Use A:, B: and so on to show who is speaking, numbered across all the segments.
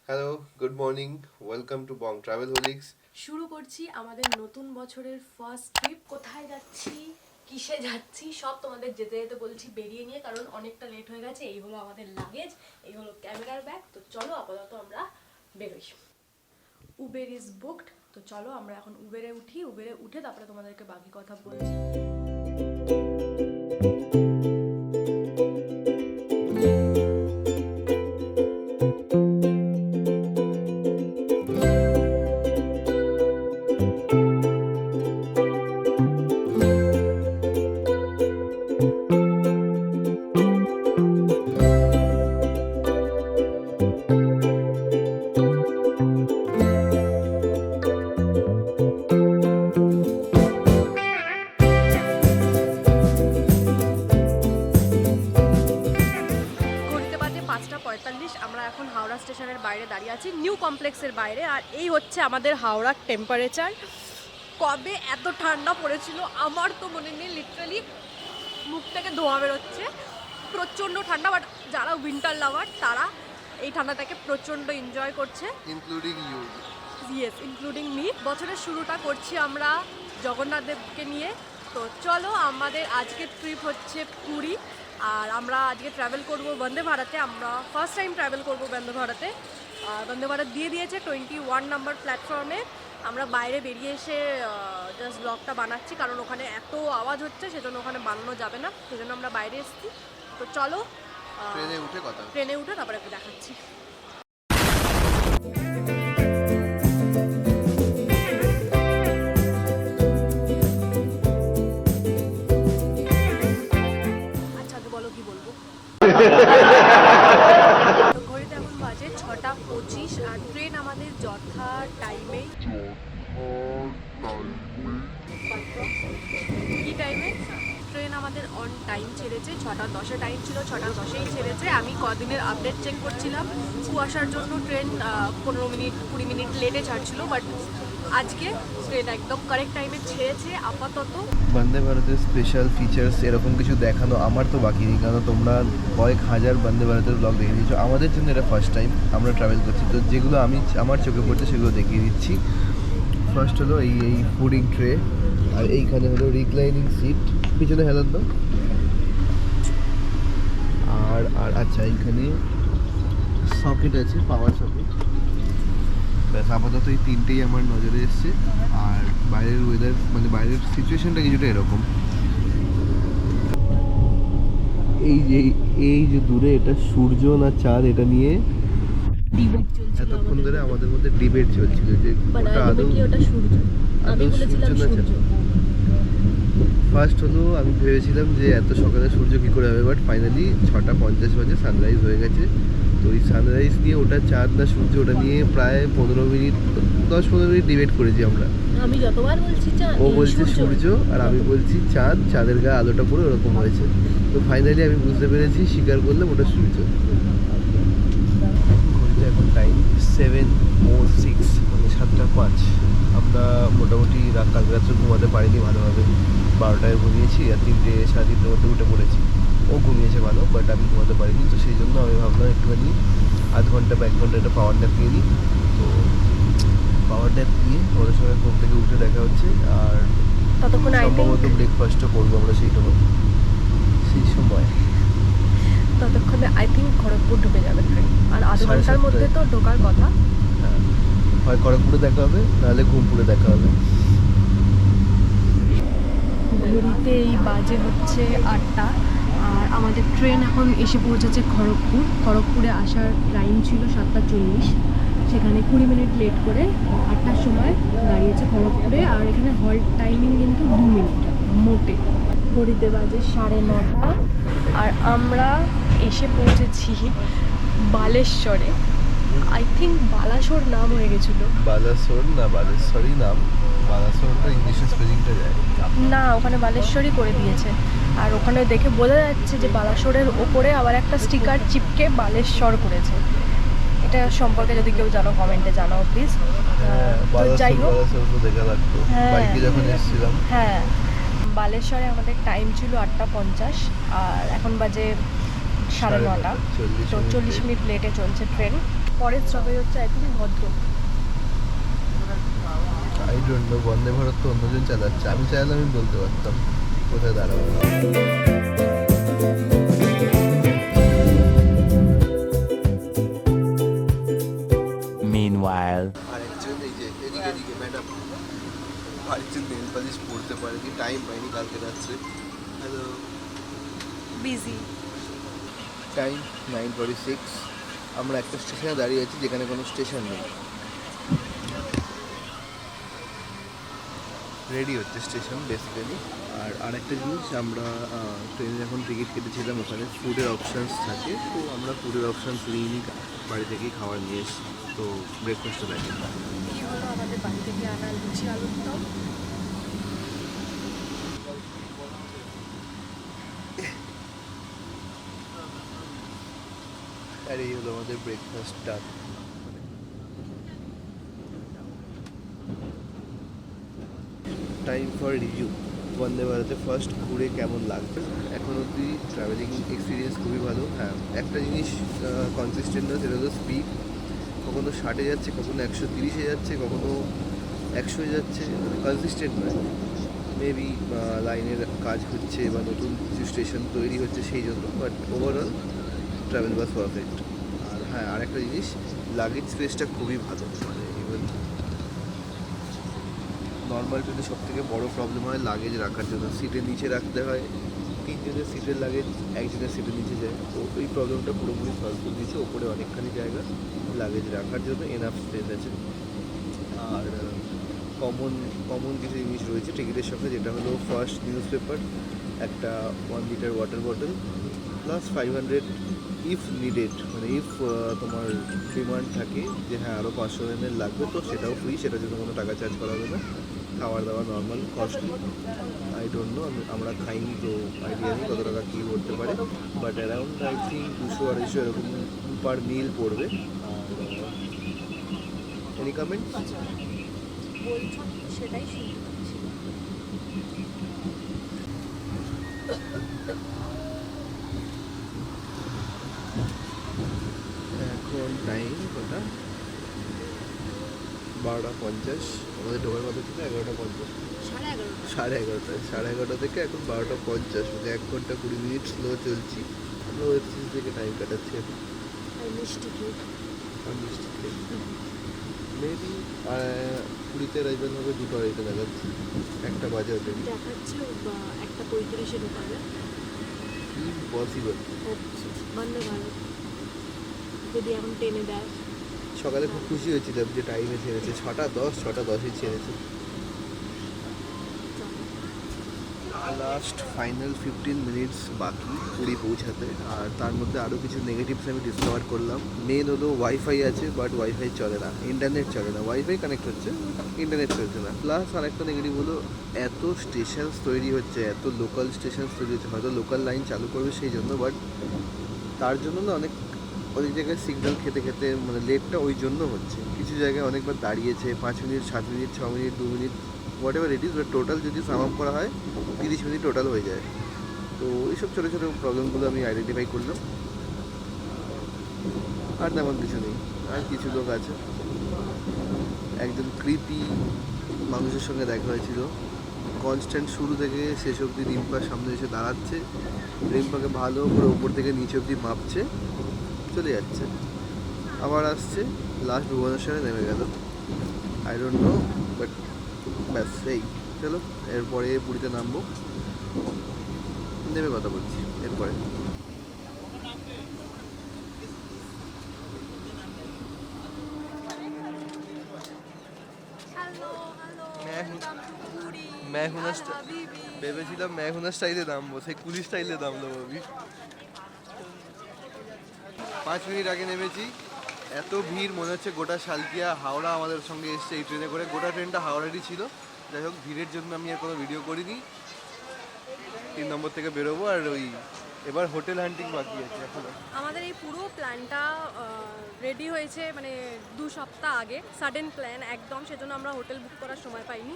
A: Hello, good morning, welcome to Bong travel holics.
B: শুরু করছি আমাদের নতুন বছরের ফার্স্ট ট্রিপ। কোথায় যাচ্ছি, কিসে যাচ্ছি, সব তোমাদের যেতে যেতে বলছি বেরিয়ে নিয়ে, কারণ অনেকটা লেট হয়ে গেছে। এই হলো আমাদের লাগেজ, এই হলো ক্যামেরার ব্যাগ। তো চলো আপাতত আমরা বেরোই। উবের ইজ বুকড, তো চলো আমরা এখন উবেরে উঠি। উবেরে উঠে তারপরে তোমাদেরকে বাকি কথা বলছি। ঘড়িতে বাজে 5:45। আমরা এখন হাওড়া স্টেশনের বাইরে দাঁড়িয়ে আছি, নিউ কমপ্লেক্সের বাইরে। আর এই হচ্ছে আমাদের হাওড়ার টেম্পারেচার। কবে এত ঠান্ডা পড়েছিল আমার তো মনে নেই। লিটারালি মুখ থেকে ধোঁয়া বেরোচ্ছে, প্রচণ্ড ঠান্ডা। বাট যারা উইন্টার লাভার তারা এই ঠান্ডাটাকে প্রচণ্ড এনজয় করছে,
A: including you.
B: Yes, including me. বছরের শুরুটা করছি আমরা জগন্নাথ দেবকে নিয়ে। তো চলো, আমাদের আজকের ট্রিপ হচ্ছে পুরী। আর আমরা আজকে ট্রাভেল করব বন্দে ভারতে। আমরা ফার্স্ট টাইম ট্রাভেল করব বন্দে ভারতে। বন্দে ভারত দিয়ে দিয়েছে 21 নাম্বার প্ল্যাটফর্মে। আমরা বাইরে বেরিয়ে এসে জাস্ট ব্লগটা বানাচ্ছি, কারণ ওখানে এত আওয়াজ হচ্ছে, সেজন্য ওখানে বানানো যাবে না, সেজন্য আমরা বাইরে এসেছি। তো চলো ট্রেনে উঠে তারপরে একটু দেখাচ্ছি। আচ্ছা, তো বলো কি বলবো। ঘড়িতে এখন বাজে 6:25 আর ট্রেন আমাদের যথা টাইমে। কি টাইমে? ট্রেন আমাদের অন টাইম ছেড়েছে। 6:10 টাইম ছিল, 6:10 ছেড়েছে। আমি কদিনের আপডেট চেক করছিলাম, কুয়াশার জন্য ট্রেন 15 মিনিট 20 মিনিট লেটে ছাড়ছিল। বাট আজকে ট্রেন একদম কারেক্ট টাইমে ছেড়েছে আপাতত।
A: বন্দে ভারতের স্পেশাল ফিচার্স এরকম কিছু দেখানো আমার তো বাকি নেই, কারণ তোমরা কয়েক হাজার বন্দে ভারতের ব্লগ দেখে দিয়েছো। আমাদের জন্য এটা ফার্স্ট টাইম আমরা ট্রাভেল করছি, তো যেগুলো আমার চোখে পড়ছে সেগুলো দেখিয়ে দিচ্ছি। ফার্স্ট হলো এই ফুডিং ট্রে, আর এইখানে হলো রিক্লাইনিং সিট, পিছনে হেলান দাও। আর আর আচ্ছা, এইখানে সকেট আছে, পাওয়ার সকেট। ব্যাস, আপাতত এই তিনটেই আমার নজরে এসছে। আর বাইরের ওয়েদার, মানে বাইরের সিচুয়েশনটা কিছুটা এরকম। এই যে দূরে এটা সূর্য না চাঁদ, এটা নিয়ে এতক্ষণ ধরে আমাদের মধ্যে ডিবেট চলছিল যে ওটা আদৌ সূর্য না চাঁদ। ফার্স্ট হলো আমি ভেবেছিলাম যে এত সকালে সূর্য কী করে হবে, বাট ফাইনালি 6:50 বাজে সানরাইজ হয়ে গেছে। তো ওই সানরাইজ নিয়ে ওটা চাঁদ না সূর্য, ওটা নিয়ে প্রায় 10-15 মিনিট ডিবেট করেছি আমরা।
B: আমি যতবার বলছি
A: ও বলছে সূর্য আর আমি বলছি চাঁদ, চাঁদের গায়ে আলোটা পড়ে ওরকম হয়েছে। তো ফাইনালি আমি বুঝতে পেরেছি, স্বীকার করলাম ওটা সূর্য। ঘড়িতে এখন টাইম 7:06, মানে 7:05। আমরা মোটামুটি কাল রাত্রে ঘুমাতে পারিনি ভালোভাবে। 12টায় ঘুমিয়েছি আর 3-3:30 মধ্যে উঠে পড়েছি। ও ঘুমিয়েছে ভালো, বাট আমি ঘুমাতে পারিনি। তো সেই জন্য আমি ভাবলাম একটুখানি আধ ঘন্টা বা 1 ঘন্টা একটা পাওয়ার ন্যাপ নিয়ে নিই। তো পাওয়ার ন্যাপ নিয়ে ওদের সঙ্গে ঘুম থেকে উঠে দেখা হচ্ছে। আর সম্ভবত ব্রেকফাস্টও করবো আমরা সেই সময়।
B: ততক্ষণে আই থিঙ্ক খড়গপুর ঢুকে যাবে ট্রেন। আর আধ ঘন্টার মধ্যে তো ঢোকার কথা।
A: হ্যাঁ, হয় খড়গপুরে দেখা হবে, নাহলে ঘুমপুরে দেখা হবে।
B: ঘড়িতে এই বাজে হচ্ছে 8টা। আর আমাদের ট্রেন এখন এসে পৌঁছেছে খড়গপুর। খড়গপুরে আসার টাইম ছিল 7:40, সেখানে 20 মিনিট লেট করে 8টার সময় দাঁড়িয়েছে খড়গপুরে। আর এখানে হল্ট টাইমিং কিন্তু 2 মিনিট মোটে। ঘড়িতে বাজে 9:30 আর আমরা এসে পৌঁছেছি বালেশ্বরে। আই থিঙ্ক বালাসোর নাম হয়ে গেছিলো।
A: বালাসোর না বালেশ্বরই নাম। বালাসোরটা ইংলিশে স্পেলিংটা যায়
B: না, ওখানে বালেশ্বরই করে দিয়েছে। আর ওখানে দেখে বোঝা যাচ্ছে যে বালাসোরের ওপরে আবার একটা স্টিকার চিপকে বালেশ্বর করেছে। এটা সম্পর্কে যদি কেউ জানো কমেন্টে জানাও প্লিজ। যাই হোক,
A: বাইকে যখন এসেছিলাম,
B: হ্যাঁ, বালেশ্বরে আমাদের টাইম ছিল 8:50 আর এখন বাজে 9:30। তো 40 মিনিট লেটে চলছে ট্রেন। পরের স্টপেজ হচ্ছে একদম ভদ্র।
A: I don't know, Vande Bharat তো অন্যজন চালাচ্ছে, আমি চাইলে আমি বলতে পারতাম কোথায় দাঁড়াবো।
C: Meanwhile.
A: আরেকজন এই যে এদিকে এদিকে ম্যাডাম, আরেকজন নেল পালিশ পড়তে পারেনি, টাইম পাইনি কালকে রাত্রে। Hello,
B: busy.
A: টাইম 9:46। আমরা একটা স্টেশনে দাঁড়িয়ে আছি যেখানে কোনো স্টেশন নেই। রেডি হচ্ছে স্টেশন বেসিক্যালি। আর আরেকটা জিনিস, আমরা ট্রেনে যখন টিকিট কেটেছিলাম ওখানে ফুডের অপশানস থাকে, তো আমরা ফুডের অপশানস নিইনি, বাড়ি থেকেই খাবার নিয়ে এসেছি, তো ব্রেকফাস্টও দেখে।
B: এই হলো আমাদের বাড়ি থেকে আনা লুচি আলুর দম।
A: আর এই হলো আমাদের breakfast done. Time for review. বন্দে ভারতে ফার্স্ট ঘুরে কেমন লাগবে? এখন অবধি ট্রাভেলিং এক্সপিরিয়েন্স খুবই ভালো। হ্যাঁ, একটা জিনিস কনসিস্টেন্ট না, সেটা হলো স্পিড। কখনো 60-এ যাচ্ছে, কখনো 130-এ যাচ্ছে, কখনো 100-এ যাচ্ছে, কনসিস্টেন্ট নয়। মেবি লাইনের কাজ হচ্ছে বা নতুন কিছু স্টেশন তৈরি হচ্ছে সেই জন্য, but overall travel bus perfect. আর হ্যাঁ, আরেকটা জিনিস, লাগেজ স্পেসটা খুবই ভালো। মানে ইভেন নর্মাল ট্রেনে সব থেকে বড় প্রবলেম হয় লাগেজ রাখার জন্য, সিটের নিচে রাখতে হয়, 3 জনের সিটের লাগেজ একজনের সিটের নিচে যায়, তো এই প্রবলেমটা পুরোপুরি সলভ করে দিয়েছে। ওপরে অনেকখানি জায়গা লাগেজ রাখার জন্য, এনাফ স্পেস আছে। আর কমন কিছু জিনিস রয়েছে টিকিটের সঙ্গে, যেটা হলো ফার্স্ট নিউজ পেপার, একটা 1 litre water bottle, plus 500 if needed, মানে ইফ তোমার ডিমান্ড থাকে যে হ্যাঁ আরও 500 ml লাগবে, তো সেটাও ফ্রি, সেটার জন্য কোনো টাকা চার্জ করা হবে না। খাবার দাবার normal costly, I don't know, আমরা খাইনি তো আইডিয়া নেই কত টাকা কী করতে পারে, বাট অ্যারাউন্ড আই থিঙ্ক 200-250 এরকম পার মিল পড়বে। আর এনি কমেন্ট?
B: বলছো সেটাই শুনতে পাচ্ছি।
A: এখন টাইম কটা? 12:50। আমাদের ঢোকার কথা ছিল 11:50, 11:30। 11:30 থেকে এখন 12:50, মানে 1 ঘন্টা 20 মিনিট স্লো চলছি। আমরা ওয়েব সিরিজ থেকে টাইম কাটাচ্ছি এখন।
B: আর মিষ্টি কেক।
A: আর মিষ্টি খেয়ে মেবি পুরীতে রাইবেন হবে 2:30 নাগাদ, 1টা বাজে ওদের।
B: দেখাচ্ছে 1:35-এ ঢোকাবে।
A: ইম্পসিবল।
B: বন্দে ভারত যদি এখন টেনে দেয়।
A: সকালে খুব খুশি হয়েছিলাম যে টাইমে ছেড়েছে, 6:10, 6:10-এ ছেড়েছে। লাস্ট ফাইনাল 15 মিনিটস বাকি পুরী পৌঁছাতে, আর তার মধ্যে আরও কিছু নেগেটিভস আমি ডিসকভার করলাম। মেন হলো ওয়াইফাই আছে, বাট ওয়াইফাই চলে না, ইন্টারনেট চলে না। ওয়াইফাই কানেক্ট হচ্ছে, ইন্টারনেট চলছে না। প্লাস আরেকটা নেগেটিভ হলো, এত স্টেশনস তৈরি হচ্ছে, এত লোকাল স্টেশনস তৈরি হচ্ছে, হয়তো লোকাল লাইন চালু করবে সেই জন্য, বাট তার জন্য না অনেক জায়গায় সিগন্যাল খেতে খেতে মানে লেটটা ওই জন্য হচ্ছে। কিছু জায়গায় অনেকবার দাঁড়িয়েছে, 5 minute, 7 minute, 6 minute, 2 minute, what ever it is, but total যদি সাম আপ করা হয় 30 মিনিট টোটাল হয়ে যায়। তো এইসব ছোটো ছোটো প্রবলেমগুলো আমি আইডেন্টিফাই করলাম, আর তেমন কিছু নেই। আর কিছু লোক আছে, একজন ক্রিপি মানুষের সঙ্গে দেখা হয়েছিল, কনস্ট্যান্ট শুরু থেকে শেষ অবধি রিম্পার সামনে এসে দাঁড়াচ্ছে, রিম্পাকে ভালো করে ওপর থেকে নিচে অবধি মাপছে, চলে যাচ্ছে, আবার আসছে, লাস্ট ভুবনেশ্বরে নেমে গেল। আই ডোন্ট নো, বাট ব্যাস এই চলো, এরপরে পুরীতে নামবো, নেমে কথা বলছি এরপরে। ভেবেছিলাম মেহুনা স্টাইলে নামবো, সেই কুলি স্টাইলে নামলো ভাবি। 5 মিনিট আগে নেমেছি, এত ভিড় মনে হচ্ছে গোটা শালকিয়া হাওড়া আমাদের সঙ্গে এসছে এই ট্রেনে করে। গোটা ট্রেনটা হাওড়ারই ছিল, যাই হোক ভিড়ের জন্য আমি আর কোনো ভিডিও করিনি। 3 নম্বর থেকে বেরোবো, আর ওই এবার হোটেল হান্টিং বাকি আছে এখনো।
B: আমাদের এই পুরো প্ল্যানটা রেডি হয়েছে মানে 2 সপ্তাহ আগে, সাডেন প্ল্যান একদম, সেজন্য আমরা হোটেল বুক করার সময় পাইনি।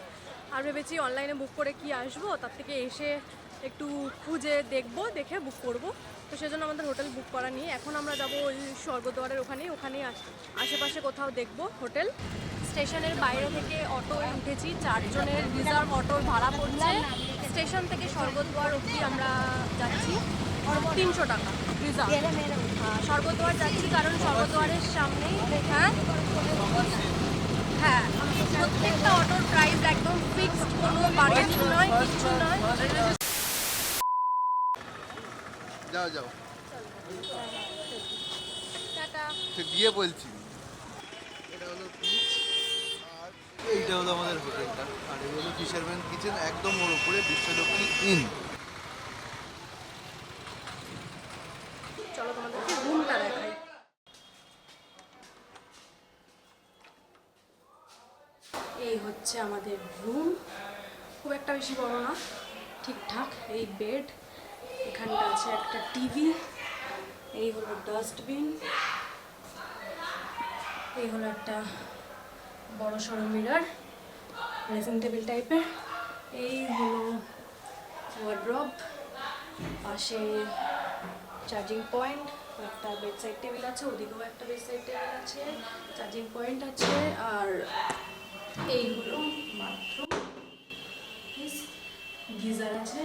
B: আর ভেবেছি অনলাইনে বুক করে কি আসবো, তার থেকে এসে একটু খুঁজে দেখবো, দেখে বুক করব। তো সেজন্য আমাদের হোটেল বুক করা নিয়ে এখন আমরা যাব ওই স্বর্গদ্বারের ওখানেই আশেপাশে কোথাও দেখবো হোটেল। স্টেশনের বাইরে থেকে অটোয় উঠেছি, 4 জনের রিজার্ভ অটোর ভাড়া পড়ছে। স্টেশন থেকে স্বর্গদ্বার অবধি আমরা যাচ্ছি 300 টাকা রিজার্ভ। স্বর্গদ্বার যাচ্ছি কারণ স্বর্গদ্বারের সামনেই হ্যাঁ প্রত্যেকটা অটোর প্রাইস একদম ফিক্সড, কোনো বার্গেনিং নয়, কিছু নয়।
A: যাও যাও,
B: টাটা।
A: গিয়ে বলছি। এটা হলো বিচ আর এইটা হলো আমাদের হোটেলটা, আর এই হলো ফিশারম্যান কিচেন, একদম ওর উপরে বিশ্বলক্ষ্মী ইন।
B: চলো তোমাদেরকে রুমটা দেখাই। এই হচ্ছে আমাদের রুম, খুব একটা বেশি বড় না, ঠিকঠাক। এই বেড, এখানটা আছে একটা টিভি, এই হলো ডাস্টবিন, এই হলো একটা বড় সড়ো মিরর, ড্রেসিং টেবিল টাইপের, এই হলো ওয়ার্ড্রব, পাশে চার্জিং পয়েন্ট, একটা বেডসাইড টেবিল আছে, ওদিকেও একটা বেডসাইড টেবিল আছে, চার্জিং পয়েন্ট আছে, আর এই হলো বাথরুম, গিজার আছে,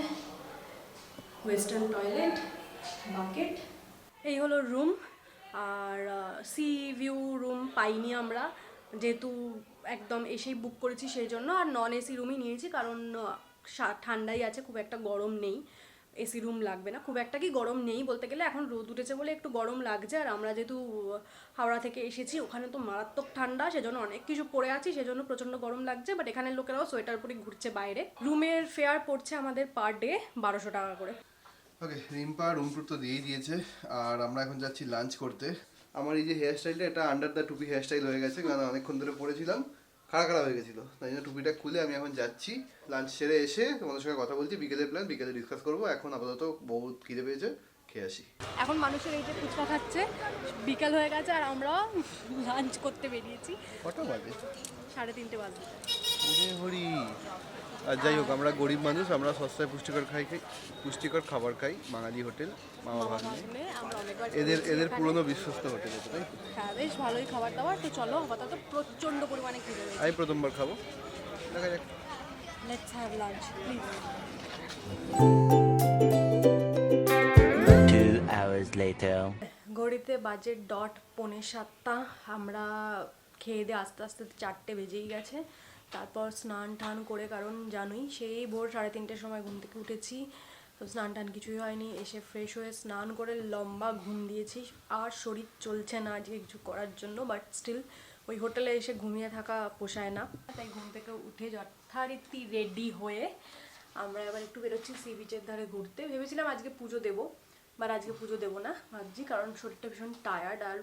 B: ওয়েস্টার্ন টয়লেট, বাকেট। এই হলো রুম। আর সি ভিউ রুম পাইনি আমরা, যেহেতু একদম এসেই বুক করেছি সেই জন্য। আর নন এসি রুমই নিয়েছি কারণ ঠান্ডাই আছে, খুব একটা গরম নেই। এসি রুম লাগবে না, খুব একটা কি গরম নেই বলতে গেলে, এখন রোদ উঠেছে বলে একটু গরম লাগছে। আর আমরা যেহেতু হাওড়া থেকে এসেছি, ওখানে তো মারাত্মক ঠান্ডা, সেজন্য অনেক কিছু পরে আছি, সেজন্য প্রচণ্ড গরম লাগছে। বাট এখানের লোকেরাও সোয়েটার পরে ঘুরছে বাইরে। রুমের ফেয়ার পড়ছে আমাদের পার ডে 1200 টাকা করে।
A: ওকে, রিম্পা রুম টুর তো দিয়েই দিয়েছে, আর আমরা এখন যাচ্ছি লাঞ্চ করতে। আমার এই যে হেয়ার স্টাইলটা, এটা আন্ডার দ্য টুপি হেয়ার স্টাইল হয়ে গেছে, কারণ অনেকক্ষণ ধরে পড়েছিলাম, খাড়া খাড়া হয়ে গেছিলো, তাই জন্য টুপিটা খুলে আমি এখন যাচ্ছি। লাঞ্চ সেরে এসে তোমাদের সঙ্গে কথা বলছি, বিকেলের প্ল্যান বিকেলে ডিসকাস করবো। এখন আপাতত বহুত খিদে পেয়েছে, খেয়ে আসি।
B: এখন মানুষের এই যে ফুচকা খাচ্ছে, বিকাল হয়ে গেছে আর আমরা লাঞ্চ করতে বেরিয়েছি।
A: কটা বাজে?
B: 3:30 বাজে।
A: হরি। আর যাই হোক, আমরা গরিব মানুষ, আমরা সস্তায় পুষ্টিকর খাবার খাই। বাঙালি হোটেল মামা ভাগ্নে, এদের পুরনো বিশ্বস্ত হোটেল এটা, তাই তো?
B: হ্যাঁ, বেশ ভালোই খাবার দাবার। তো চলো, আপাতত প্রচণ্ড পরিমাণে খিদে পেয়েছে।
A: আমি প্রথমবার খাবো, দেখা যাক।
B: Let's have lunch please.
C: 2 hours later.
B: ঘড়িতে বাজে ডট 6:45। আমরা খেয়ে দিয়ে আস্তে আস্তে 4টে বেজেই গেছে। তারপর স্নান টান করে, কারণ জানোই সেই ভোর 3:30টার সময় ঘুম থেকে উঠেছি, তো স্নান টান কিছুই হয়নি। এসে ফ্রেশ হয়ে স্নান করে লম্বা ঘুম দিয়েছি, আর শরীর চলছে না আজকে কিছু করার জন্য। বাট স্টিল ওই হোটেলে এসে ঘুমিয়ে থাকা পোষায় না, তাই ঘুম থেকে উঠে যথারীতি রেডি হয়ে আমরা এবার একটু বেরোচ্ছি সি বিচের ধারে ঘুরতে। ভেবেছিলাম আজকে পুজো দেবো, বাট আজকে পুজো দেবো না ভাবছি, কারণ শরীরটা ভীষণ টায়ার্ড। আর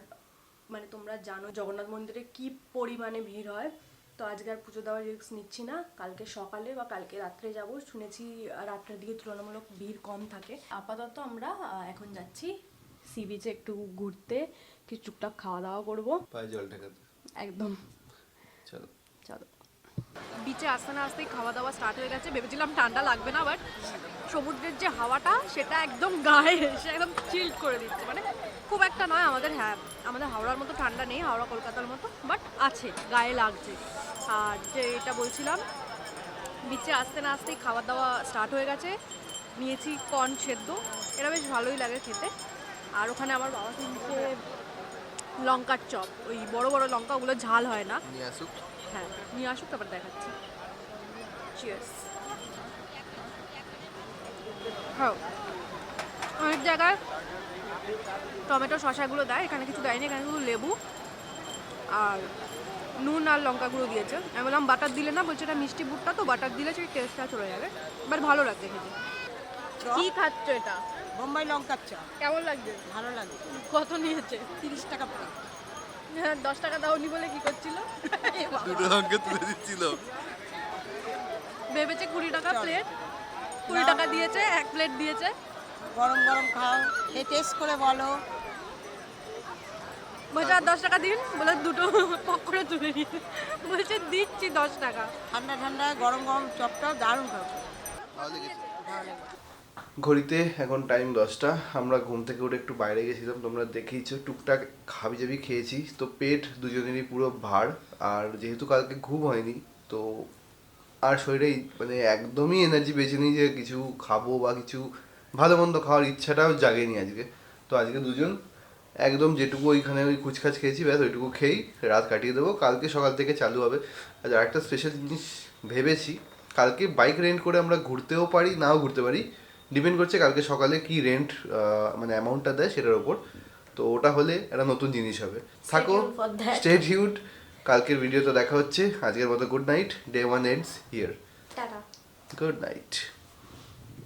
B: মানে তোমরা জানো জগন্নাথ মন্দিরে কি পরিমাণে ভিড় হয়, তো আজকে আর পুজো দেওয়ার রিস্ক নিচ্ছি না। কালকে সকালে বা কালকে রাত্রে যাব, শুনেছি রাত্রের দিকে তুলনামূলক ভিড় কম থাকে। আপাতত আমরা এখন যাচ্ছি সি বিচে একটু ঘুরতে, কিছু টুকটাক খাওয়া দাওয়া করবো,
A: পায়ে জল ঠেকাতে।
B: একদম।
A: চলো
B: চলো। বিচে আসতে না আসতেই খাওয়া দাওয়া স্টার্ট হয়ে গেছে। ভেবেছিলাম ঠান্ডা লাগবে না, বাট সমুদ্রের যে হাওয়াটা সেটা একদম গায়ে এসে একদম চিল্ড করে দিচ্ছে। মানে খুব একটা নয়, আমাদের আমাদের হাওড়ার মতো ঠান্ডা নেই, হাওড়া কলকাতার মতো, বাট আছে, গায়ে লাগছে। আর যে এটা বলছিলাম, বিচে আসতে না আসতেই খাওয়া দাওয়া স্টার্ট হয়ে গেছে। নিয়েছি কর্ন সেদ্ধ, এটা বেশ ভালোই লাগে খেতে। আর ওখানে আমার বাবা কিনছে লঙ্কার চপ, ওই বড় বড় লঙ্কা, ওগুলো ঝাল হয় না।
A: নিয়ে আসুক।
B: হ্যাঁ, নিয়ে আসুক, তারপর দেখাচ্ছি। চিয়ার্স। হ্যাঁ, অনেক জায়গায় টমেটো শসাগুলো দেয়, এখানে কিছু দেয়নি, এখানে শুধু লেবু আর নুন আর লঙ্কা গুঁড়ো দিয়েছে। আমি বললাম বাটার দিলে না, বলছে এটা মিষ্টি ভুট্টা তো, বাটার দিলে সেই টেস্টটা চলে যাবে। বাট ভালো লাগছে খেতে। কি খাচ্ছ এটা?
D: বোম্বাই লঙ্কার চপ।
B: কেমন লাগছে?
D: ভালো লাগে।
B: কত নিয়েছে?
D: 30 টাকা প্লেট।
B: হ্যাঁ, 10 টাকা দাওনি বলে কি করছিল?
A: দুটো লঙ্কা তুলে দিচ্ছিল।
B: ভেবেছে 20 টাকা প্লেট, 20 টাকা দিয়েছে, 1 প্লেট দিয়েছে।
D: গরম গরম খাও, খেয়ে টেস্ট করে বলো।
B: বলছে আর 10 টাকা দিন, বলে দুটো পক করে তুলে নিয়ে বলছে দিচ্ছি 10 টাকা।
D: ঠান্ডা ঠান্ডা গরম গরম চপটা দারুণ খাও।
A: ভালো লেগেছে।
D: ভালো লাগে।
A: ঘড়িতে এখন টাইম 10টা। আমরা ঘুম থেকে উঠে একটু বাইরে গেছিলাম, তোমরা দেখেইছো, টুকটাক হাবিজাবি খেয়েছি। তো পেট দুজনেরই পুরো ভার, আর যেহেতু কালকে ঘুম হয়নি তো আর শরীরে মানে একদমই এনার্জি বেঁচে নেই যে কিছু খাবো বা কিছু ভালো মন্দ খাওয়ার ইচ্ছাটাও জাগেনি আজকে। তো আজকে দুজন একদম যেটুকু ওইখানে ওই কুচকাচ খেয়েছি ব্যাস ওইটুকু খেয়েই রাত কাটিয়ে দেবো। কালকে সকাল থেকে চালু হবে। আর আরেকটা স্পেশাল জিনিস ভেবেছি, কালকে বাইক রেন্ট করে আমরা ঘুরতেও পারি নাও ঘুরতে পারি, ডিপেন্ড করছে কালকে সকালে কি রেন্ট মানে অ্যামাউন্টটা দেয় সেটার ওপর। তো ওটা হলে একটা নতুন জিনিস হবে। থাকো,
B: tuned for that.
A: Stay tuned. কালকের ভিডিওতে দেখা হচ্ছে। আজকের মতো good night, day 1 ends here.
B: Tata.
A: Good night.